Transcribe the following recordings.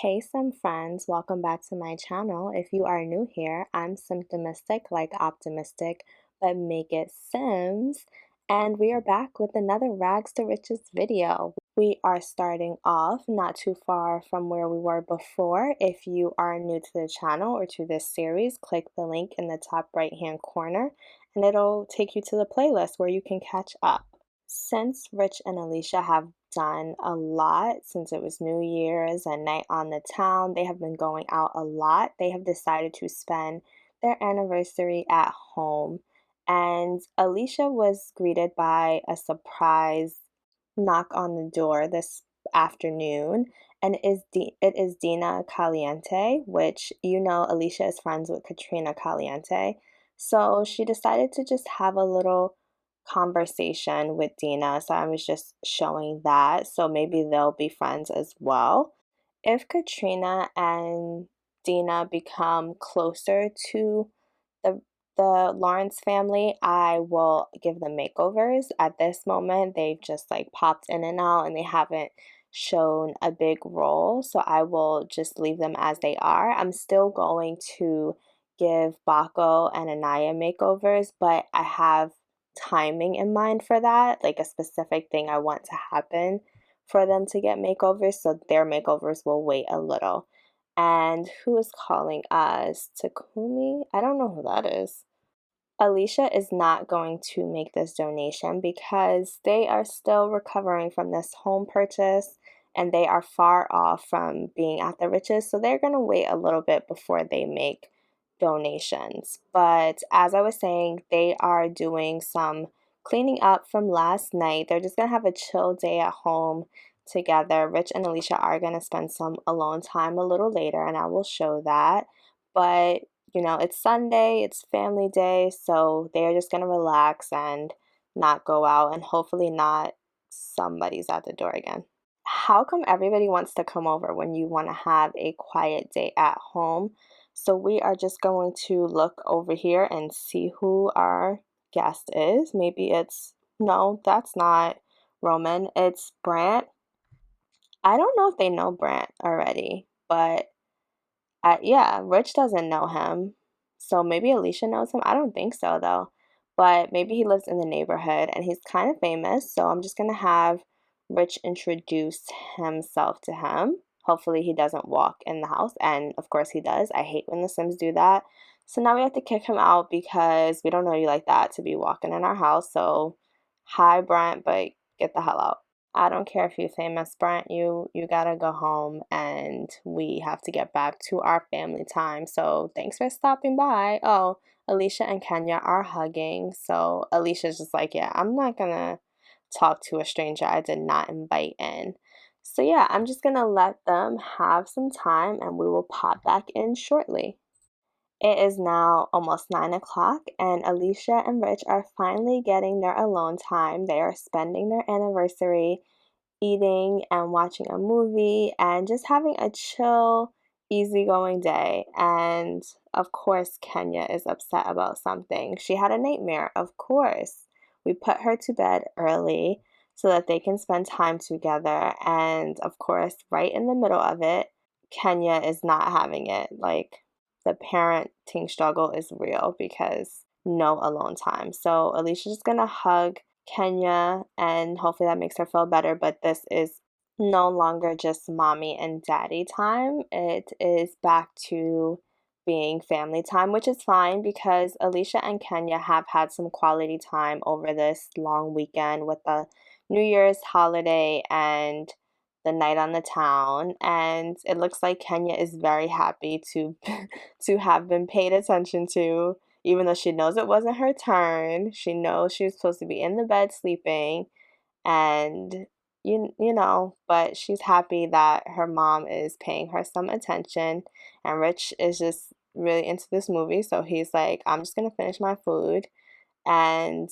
Hey, some friends, welcome back to my channel. If you are new here, I'm Simtimistic, like optimistic, but make it Sims. And we are back with another Rags to Riches video. We are starting off not too far from where we were before. If you are new to the channel or to this series, click the link in the top right hand corner and it'll take you to the playlist where you can catch up. Since Rich and Alicia have done a lot since it was New Year's and night on the town, they have been going out a lot. They have decided to spend their anniversary at home. And Alicia was greeted by a surprise knock on the door this afternoon, and it is Dina Caliente, which Alicia is friends with Katrina Caliente. So she decided to just have a little conversation with Dina. So I was just showing that. So maybe they'll be friends as well. If Katrina and Dina become closer to the the Lawrence family, I will give them makeovers. At this moment, they've just like popped in and out and they haven't shown a big role. So I will just leave them as they are. I'm still going to give Bako and Anaya makeovers, but I have timing in mind for that, like a specific thing I want to happen for them to get makeovers. So their makeovers will wait a little. And who is calling us? Takumi? I don't know who that is. Alicia is not going to make this donation because they are still recovering from this home purchase and they are far off from being at the riches. So they're going to wait a little bit before they make donations. But as I was saying, they are doing some cleaning up from last night. They're just going to have a chill day at home together. Rich and Alicia are going to spend some alone time a little later, and I will show that. But it's Sunday, it's family day, so they're just gonna relax and not go out, and hopefully not somebody's at the door again. How come everybody wants to come over when you want to have a quiet day at home? So we are just going to look over here and see who our guest is. Maybe no, that's not Roman, it's Brant. I don't know if they know Brant already, but yeah, Rich doesn't know him. So maybe Alicia knows him. I don't think so though. But maybe he lives in the neighborhood and he's kind of famous. So I'm just going to have Rich introduce himself to him. Hopefully he doesn't walk in the house. And of course he does. I hate when the Sims do that. So now we have to kick him out because we don't know you like that to be walking in our house. So hi, Brent, but get the hell out. I don't care if you're famous, Brent. You gotta go home, and we have to get back to our family time. So thanks for stopping by. Oh, Alicia and Kenya are hugging. So Alicia's just like, yeah, I'm not gonna talk to a stranger I did not invite in. So yeah, I'm just gonna let them have some time, and we will pop back in shortly. It is now almost 9 o'clock, and Alicia and Rich are finally getting their alone time. They are spending their anniversary eating and watching a movie and just having a chill, easygoing day. And of course, Kenya is upset about something. She had a nightmare, of course. We put her to bed early so that they can spend time together. And of course, right in the middle of it, Kenya is not having it. Like, the parenting struggle is real because no alone time. So Alicia's just gonna hug Kenya and hopefully that makes her feel better. But this is no longer just mommy and daddy time. It is back to being family time, which is fine because Alicia and Kenya have had some quality time over this long weekend with the New Year's holiday and the night on the town, and it looks like Kenya is very happy to to have been paid attention to, even though she knows it wasn't her turn. She knows she was supposed to be in the bed sleeping, and but she's happy that her mom is paying her some attention. And Rich is just really into this movie, so he's like, I'm just gonna finish my food. And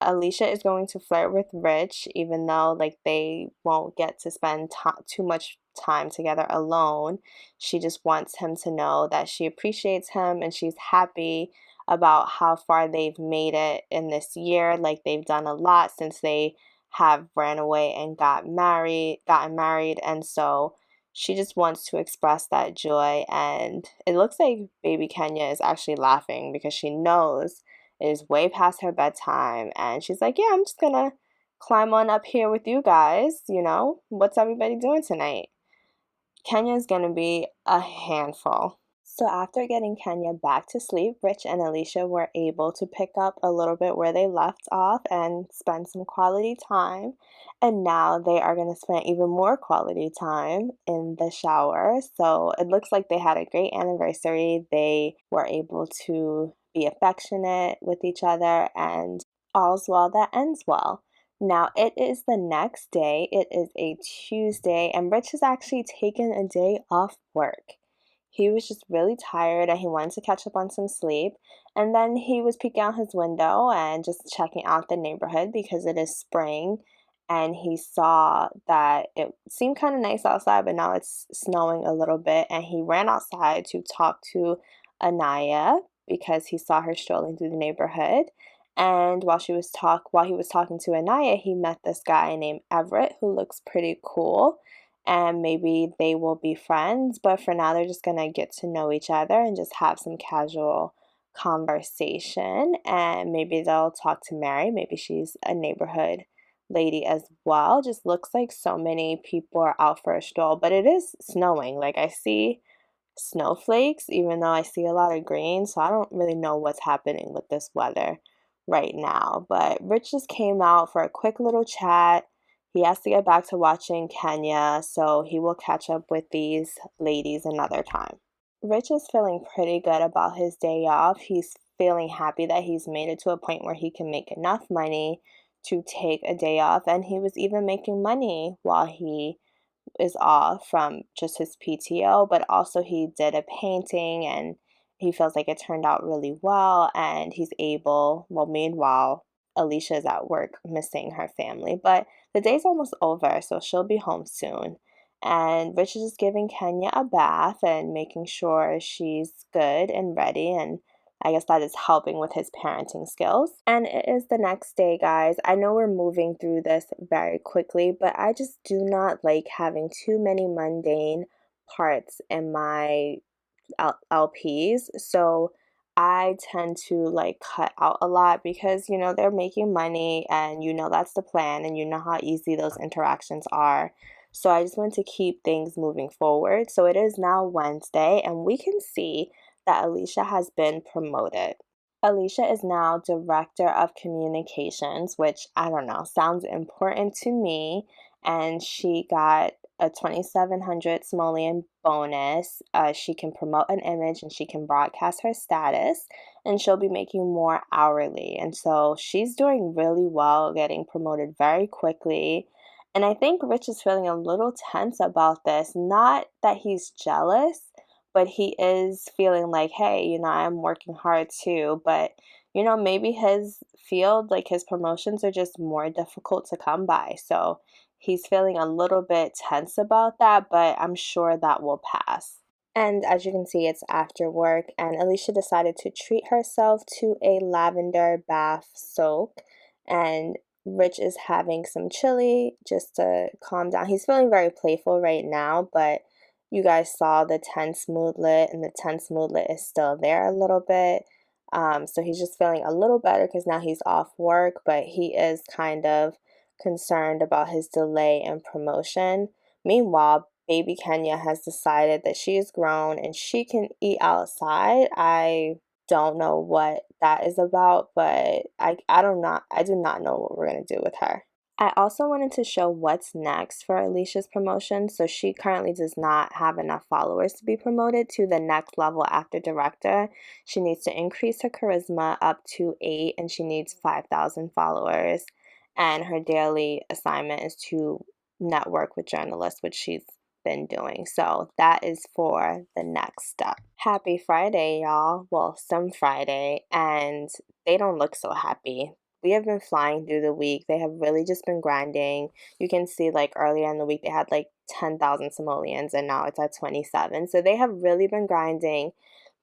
Alicia is going to flirt with Rich, even though like they won't get to spend too much time together alone. She just wants him to know that she appreciates him and she's happy about how far they've made it in this year. Like, they've done a lot since they have ran away and gotten married, and so she just wants to express that joy. And it looks like baby Kenya is actually laughing because she knows it is way past her bedtime. And she's like, yeah, I'm just gonna climb on up here with you guys. What's everybody doing tonight? Kenya is gonna be a handful. So after getting Kenya back to sleep, Rich and Alicia were able to pick up a little bit where they left off and spend some quality time. And now they are going to spend even more quality time in the shower. So it looks like they had a great anniversary. They were able to be affectionate with each other, and all's well that ends well. Now it is the next day. It is a Tuesday, and Rich has actually taken a day off work. He was just really tired and he wanted to catch up on some sleep. And then he was peeking out his window and just checking out the neighborhood because it is spring. And he saw that it seemed kind of nice outside, but now it's snowing a little bit. And he ran outside to talk to Anaya because he saw her strolling through the neighborhood. And while he was talking to Anaya, he met this guy named Everett who looks pretty cool, and maybe they will be friends, but for now they're just gonna get to know each other and just have some casual conversation, and maybe they'll talk to Mary. Maybe she's a neighborhood lady as well. Just looks like so many people are out for a stroll, but it is snowing. Like, I see snowflakes even though I see a lot of green, so I don't really know what's happening with this weather right now. But Rich just came out for a quick little chat. He has to get back to watching Kenya, so he will catch up with these ladies another time. Rich is feeling pretty good about his day off. He's feeling happy that he's made it to a point where he can make enough money to take a day off, and he was even making money while he is off from just his PTO, but also he did a painting and he feels like it turned out really well, and he's able, well, meanwhile, Alicia is at work missing her family, but the day's almost over, so she'll be home soon. And Rich is just giving Kenya a bath and making sure she's good and ready, and I guess that is helping with his parenting skills. And it is the next day, guys. I know we're moving through this very quickly, but I just do not like having too many mundane parts in my LPs. So I tend to like cut out a lot because they're making money, and that's the plan, and you know how easy those interactions are. So I just want to keep things moving forward. So it is now Wednesday, and we can see that Alicia has been promoted. Alicia is now Director of Communications, which I don't know, sounds important to me. And she got a 2,700 simoleon bonus. She can promote an image and she can broadcast her status, and she'll be making more hourly. And so she's doing really well, getting promoted very quickly. And I think Rich is feeling a little tense about this. Not that he's jealous, but he is feeling like, hey, I'm working hard too. But, maybe his field, like his promotions, are just more difficult to come by. So he's feeling a little bit tense about that, but I'm sure that will pass. And as you can see, it's after work, and Alicia decided to treat herself to a lavender bath soak. And Rich is having some chili just to calm down. He's feeling very playful right now, but you guys saw the tense moodlet, and the tense moodlet is still there a little bit. So he's just feeling a little better because now he's off work, but he is kind of concerned about his delay in promotion. Meanwhile, baby Kenya has decided that she is grown and she can eat outside. I don't know what that is about, but I do not know what we're gonna do with her. I also wanted to show what's next for Alicia's promotion. So she currently does not have enough followers to be promoted to the next level after director. She needs to increase her charisma up to 8, and she needs 5,000 followers. And her daily assignment is to network with journalists, which she's been doing. So that is for the next step. Happy Friday, y'all. Well, some Friday, and they don't look so happy. We have been flying through the week. They have really just been grinding. You can see like earlier in the week they had like 10,000 simoleons, and now it's at 27. So they have really been grinding.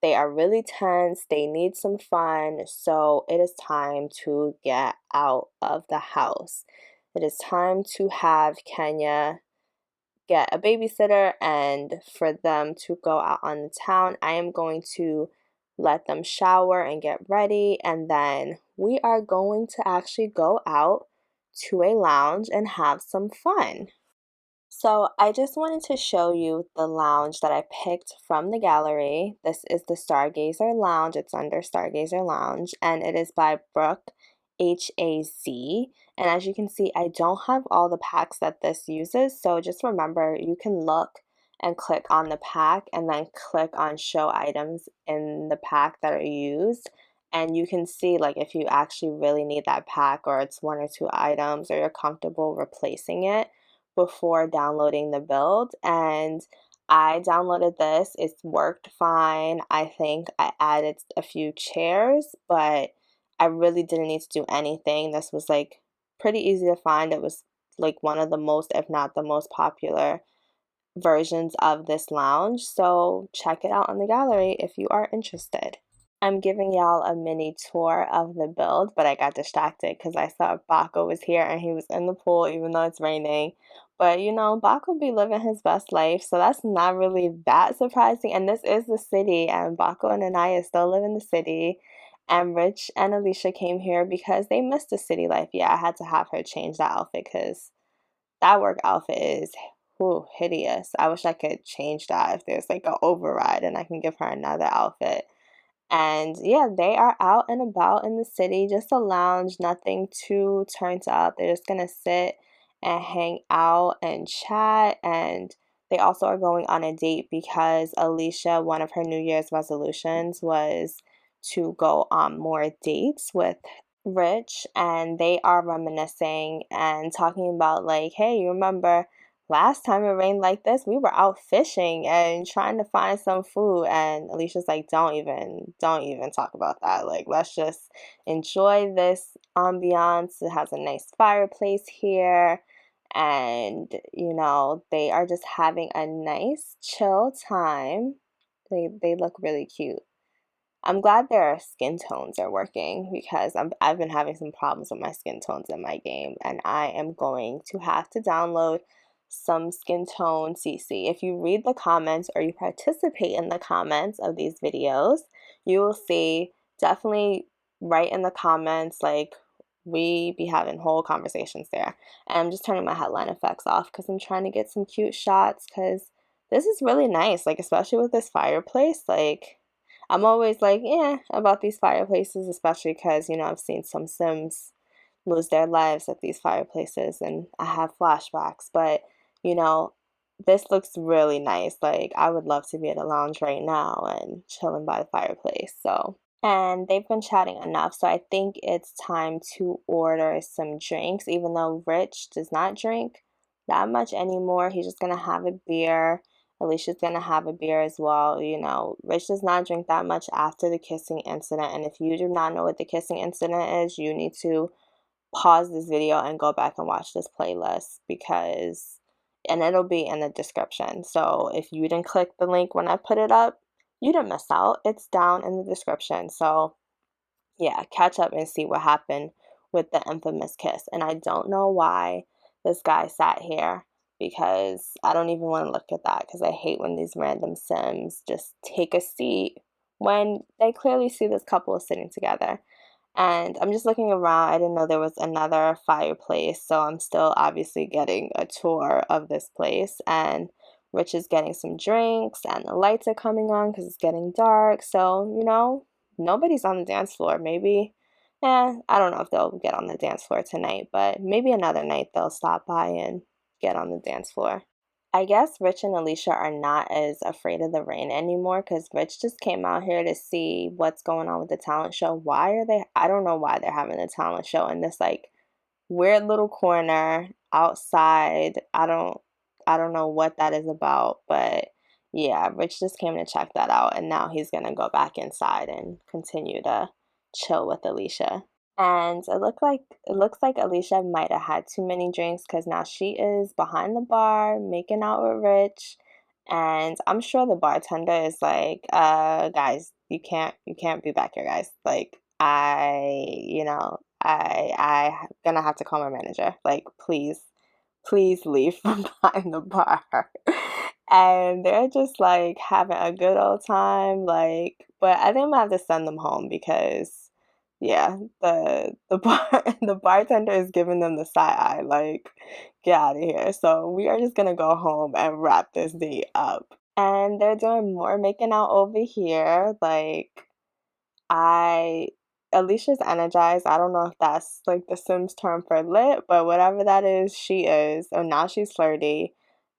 They are really tense. They need some fun. So it is time to get out of the house. It is time to have Kenya get a babysitter and for them to go out on the town. I am going to let them shower and get ready, and then we are going to actually go out to a lounge and have some fun. So I just wanted to show you the lounge that I picked from the gallery. This is the Stargazer Lounge. It's under Stargazer Lounge, and it is by Brooke HAZ. And as you can see, I don't have all the packs that this uses, so just remember you can look and click on the pack and then click on show items in the pack that are used. And you can see like if you actually really need that pack or it's one or two items or you're comfortable replacing it before downloading the build. And I downloaded this. It's worked fine. I think I added a few chairs, but I really didn't need to do anything. This was like pretty easy to find. It was like one of the most, if not the most popular versions of this lounge. So check it out on the gallery if you are interested. I'm giving y'all a mini tour of the build, but I got distracted because I saw Baco was here and he was in the pool even though it's raining. But you know, Baco be living his best life, so that's not really that surprising. And this is the city, and Baco and Anaya still live in the city. And Rich and Alicia came here because they missed the city life. Yeah, I had to have her change that outfit because that work outfit is hideous. I wish I could change that if there's like an override and I can give her another outfit. And yeah, they are out and about in the city, just a lounge, nothing too turned up. They're just gonna sit and hang out and chat. And they also are going on a date because Alicia, one of her New Year's resolutions was to go on more dates with Rich, and they are reminiscing and talking about like, hey, you remember last time it rained like this, we were out fishing and trying to find some food. And Alicia's like, don't even talk about that. Like, let's just enjoy this ambiance. It has a nice fireplace here. And, you know, they are just having a nice chill time. They look really cute. I'm glad their skin tones are working because I've been having some problems with my skin tones in my game, and I am going to have to download some skin tone CC. If you read the comments or you participate in the comments of these videos, you will see, definitely write in the comments, like, we be having whole conversations there. And I'm just turning my headline effects off because I'm trying to get some cute shots because this is really nice, like especially with this fireplace. Like, I'm always like, yeah, about these fireplaces, especially because, you know, I've seen some Sims lose their lives at these fireplaces and I have flashbacks. But, you know, this looks really nice. Like, I would love to be at a lounge right now and chilling by the fireplace. So, and they've been chatting enough. So I think it's time to order some drinks, even though Rich does not drink that much anymore. He's just going to have a beer. Alicia's gonna have a beer as well. You know, Rich does not drink that much after the kissing incident. And if you do not know what the kissing incident is, you need to pause this video and go back and watch this playlist because, and it'll be in the description. So if you didn't click the link when I put it up, you didn't miss out. It's down in the description. So yeah, catch up and see what happened with the infamous kiss. And I don't know why this guy sat here because I don't even want to look at that because I hate when these random Sims just take a seat when they clearly see this couple sitting together. And I'm just looking around. I didn't know there was another fireplace, so I'm still obviously getting a tour of this place. And Rich is getting some drinks, and the lights are coming on because it's getting dark. So, you know, nobody's on the dance floor. Maybe, I don't know if they'll get on the dance floor tonight, but maybe another night they'll stop by and get on the dance floor. I guess Rich and Alicia are not as afraid of the rain anymore because Rich just came out here to see what's going on with the talent show. Why are they? I don't know why they're having a talent show in this like weird little corner outside. I don't know what that is about, but yeah, Rich just came to check that out and now he's gonna go back inside and continue to chill with Alicia. And it looks like Alicia might have had too many drinks because now she is behind the bar making out with Rich. And I'm sure the bartender is like, guys, you can't be back here, guys. Like, I gonna have to call my manager. Like, please, please leave from behind the bar. And they're just like having a good old time, like, but I think I'm gonna have to send them home because yeah, the bar the bartender is giving them the side eye, like, get out of here. So we are just gonna go home and wrap this date up. And they're doing more making out over here, like I Alicia's energized. I don't know if that's like the Sims term for lit, but whatever that is, she is. And now she's flirty.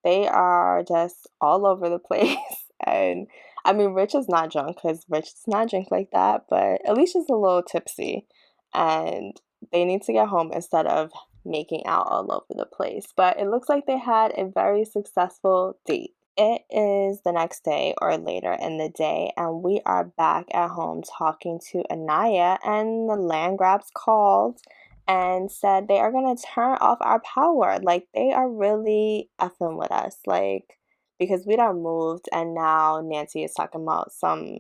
They are just all over the place. And I mean, Rich is not drunk because Rich does not drink like that, but Alicia's a little tipsy. And they need to get home instead of making out all over the place. But it looks like they had a very successful date. It is the next day or later in the day, and we are back at home talking to Anaya, and the land grabs called and said they are going to turn off our power. Like, they are really effing with us. Like, because we done moved, and now Nancy is talking about some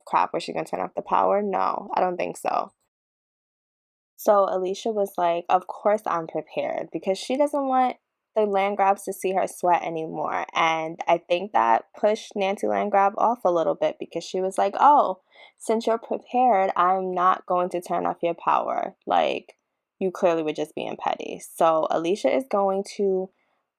crap where she's going to turn off the power. No, I don't think so. So Alicia was like, of course I'm prepared because she doesn't want the Landgrabs to see her sweat anymore. And I think that pushed Nancy Landgrab off a little bit because she was like, oh, since you're prepared, I'm not going to turn off your power. Like, you clearly were just being petty. So Alicia is going to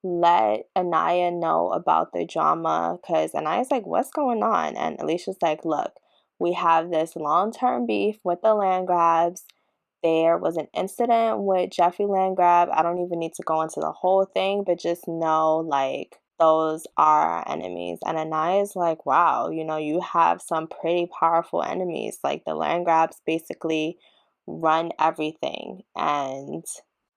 let Anaya know about the drama because Anaya's like, what's going on? And Alicia's like, look, we have this long-term beef with the Landgrabs. There was an incident with Jeffrey Landgrab. I don't even need to go into the whole thing, but just know, like, those are our enemies. And Anaya's like, wow, you know, you have some pretty powerful enemies. Like, the Landgrabs basically run everything. And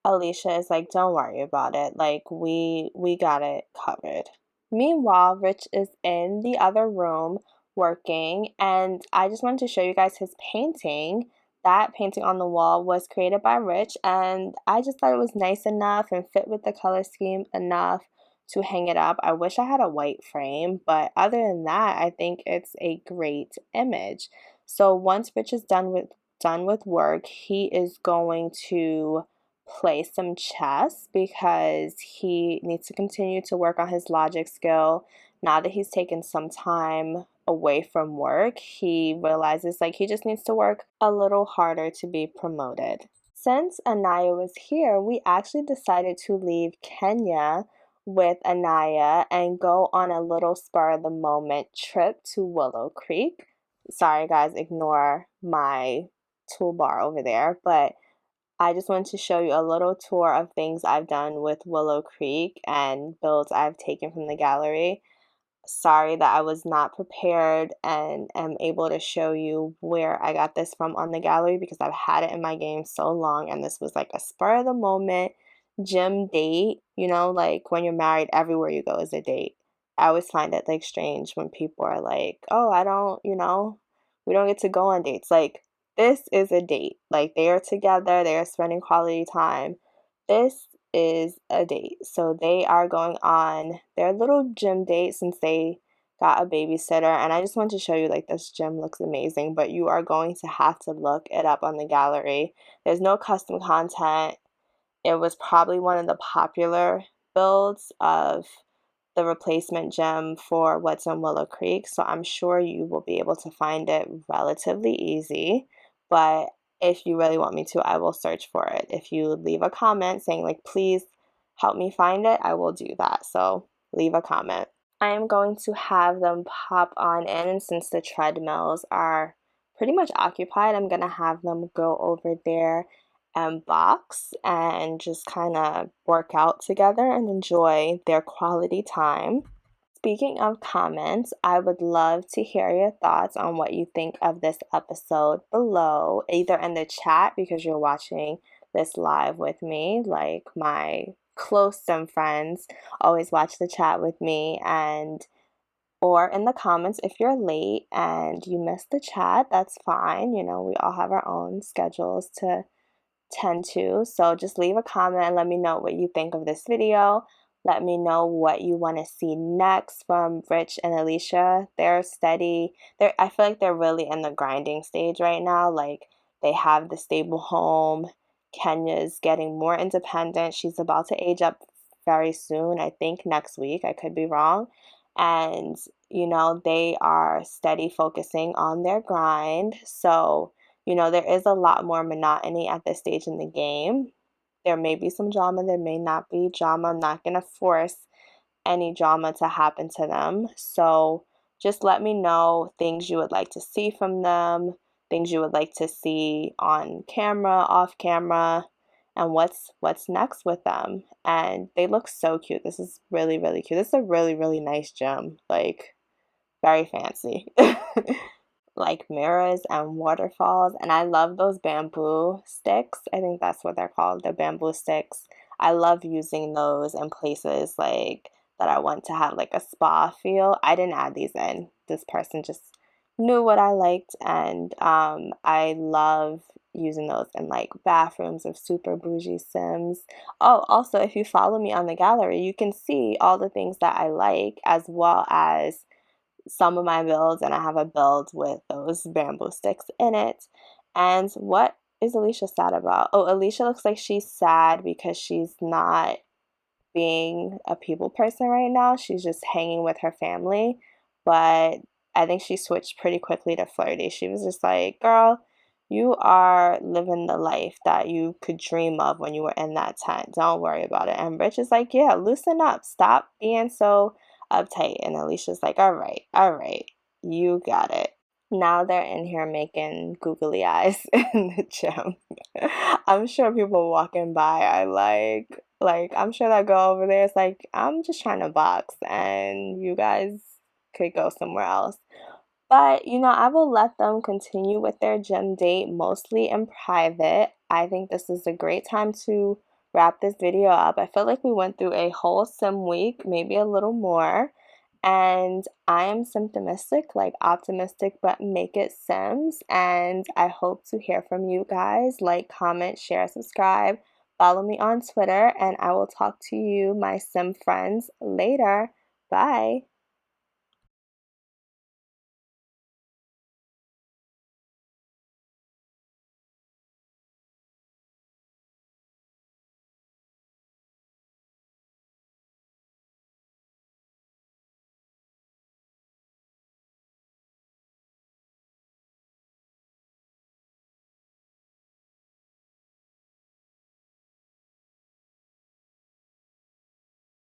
Alicia is like, don't worry about it. Like, we got it covered. Meanwhile, Rich is in the other room working, and I just wanted to show you guys his painting. That painting on the wall was created by Rich, and I just thought it was nice enough and fit with the color scheme enough to hang it up. I wish I had a white frame, but other than that, I think it's a great image. So once Rich is done with work, he is going to play some chess because he needs to continue to work on his logic skill. Now that he's taken some time away from work, he realizes like he just needs to work a little harder to be promoted. Since Anaya was here, we actually decided to leave Kenya with Anaya and go on a little spur of the moment trip to Willow Creek. Sorry guys, ignore my toolbar over there, but I just wanted to show you a little tour of things I've done with Willow Creek and builds I've taken from the gallery. Sorry that I was not prepared and am able to show you where I got this from on the gallery because I've had it in my game so long, and this was like a spur of the moment gym date. You know, like when you're married, everywhere you go is a date. I always find it like strange when people are like, oh, I don't, we don't get to go on dates. Like, this is a date. Like, they are together, they are spending quality time. This is a date. So they are going on their little gym date since they got a babysitter. And I just want to show you, like, this gym looks amazing, but you are going to have to look it up on the gallery. There's no custom content. It was probably one of the popular builds of the replacement gem for what's in Willow Creek, so I'm sure you will be able to find it relatively easy. But if you really want me to, I will search for it. If you leave a comment saying like, please help me find it, I will do that. So leave a comment. I am going to have them pop on in, and since the treadmills are pretty much occupied, I'm gonna have them go over there and box and just kind of work out together and enjoy their quality time. Speaking of comments, I would love to hear your thoughts on what you think of this episode below, either in the chat because you're watching this live with me, like my close sim friends always watch the chat with me, and or in the comments if you're late and you missed the chat, that's fine. You know, we all have our own schedules to tend to. So just leave a comment and let me know what you think of this video. Let me know what you want to see next from Rich and Alicia. They're steady. I feel like they're really in the grinding stage right now. Like, they have the stable home. Kenya's getting more independent. She's about to age up very soon. I think next week. I could be wrong. And, they are steady focusing on their grind. So, there is a lot more monotony at this stage in the game. There may be some drama, there may not be drama. I'm not going to force any drama to happen to them. So just let me know things you would like to see from them, things you would like to see on camera, off camera, and what's next with them. And they look so cute. This is really, really cute. This is a really, really nice gem. Like, very fancy. Like mirrors and waterfalls. And I love those bamboo sticks. I think that's what they're called, the bamboo sticks. I love using those in places like that I want to have like a spa feel. I didn't add these in. This person just knew what I liked, and I love using those in like bathrooms of super bougie Sims. Oh, also, if you follow me on the gallery, you can see all the things that I like, as well as some of my builds, and I have a build with those bamboo sticks in it. And what is Alicia sad about? Oh, Alicia looks like she's sad because she's not being a people person right now. She's just hanging with her family. But I think she switched pretty quickly to flirty. She was just like, girl, you are living the life that you could dream of when you were in that tent. Don't worry about it. And Rich is like, yeah, loosen up. Stop being so uptight. And Alicia's like, all right, you got it. Now they're in here making googly eyes in the gym. I'm sure people walking by are like I'm sure that girl over there is like, I'm just trying to box and you guys could go somewhere else. But, I will let them continue with their gym date mostly in private. I think this is a great time to wrap this video up. I feel like we went through a whole sim week, maybe a little more. And I am Simtimistic, like optimistic, but make it Sims. And I hope to hear from you guys. Like, comment, share, subscribe. Follow me on Twitter, and I will talk to you, my Sim friends, later. Bye.